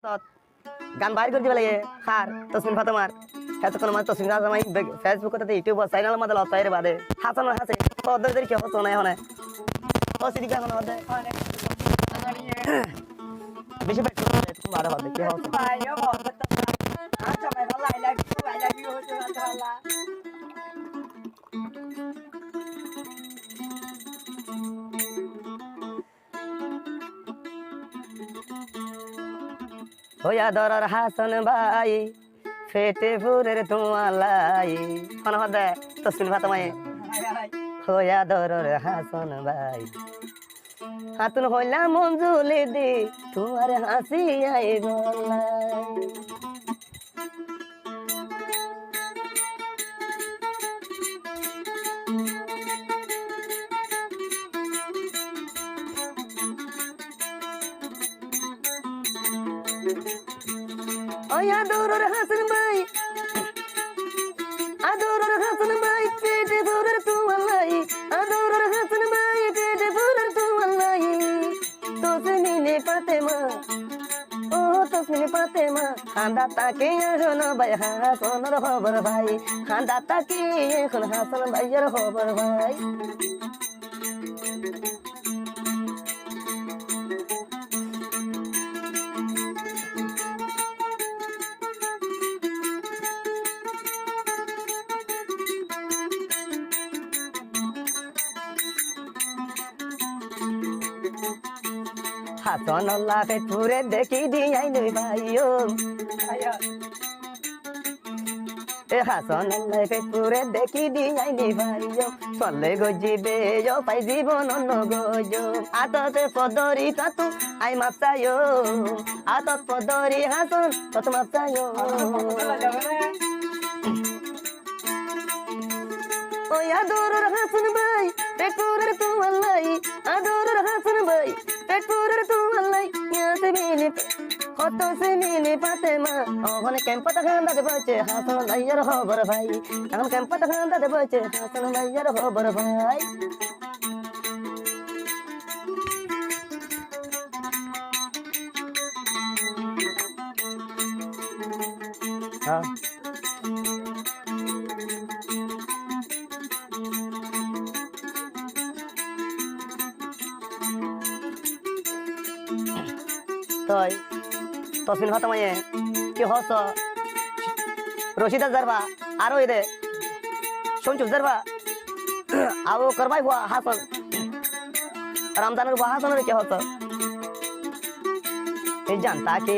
গান বাইর করে দিবে লাগে হার তসমিন ফাতেমার এত কোন মানে তসমিন আজমাই ফেসবুক তে ইউটিউব চ্যানেল মধ্যে লতাইরে বাদে হাসান হাসে তো ওদের কি হতো না এখন ও সিডি গান হতে বেশি বেট তুমি বারে হবে কি হতো ভাইও বলতো আচ্ছা ভাই ভালো আই লাভ ইউ হচ্ছে আল্লাহ হইয়া দরার হাসান ভাই ফেটে ফুরের তোমালাই কোন হদে তসমিন ফাতেমাই হইয়া দরার হাসান ভাই হাতুন হইলা মঞ্জুলি দি তোমার হাসি আই বলাই ওয়া দরার হাসান ভাই আদরের হাসান ভাই পেটে ফুরের তোমালাই আদরের হাসান ভাই পেটে ফুরের তোমালাই তসমিনে ফাতেমা ও তসমিনে ফাতেমা খান্দা তাকে এখন ভাই হাসানের খবর ভাই খান্দা তাকে এখন হাসান ভাইয়ের খবর ভাই হাসান আল্লাহ পেটপুরে দেখি দিয়াই নই ভাইও এ হাসান আল্লাহ পেটপুরে দেখি দিয়াই নি ভাইও চলে গজিবে পাই জীবন অন্য গজো আততে পদরি তাতু আই মাপসায়ো আতত পদরি হাসান তত মাপসায়ো ওই আদরের হাসান ভাই পেটপুরের তোমালাই আদরের হাসান ভাই পেটপুরের তোমালাই ইয়াতে মিলে কত সে মিলে ফাতেমা ওখানে ক্যাম্পটা খান্দাতে বসে হাসান ভাইয়ের খবর ভাই এখন ক্যাম্পটা খান্দাতে বসে হাসান ভাইয়ের খবর ভাই হ্যাঁ তই তসমিন ফাতেমায়ে কি হস রশিদা জারবা আরো এদে শুনছুপ জারবা আও করবাই হুয়া হাসান রমজানের হুয়া হাসানের কি হস এই জানতা কে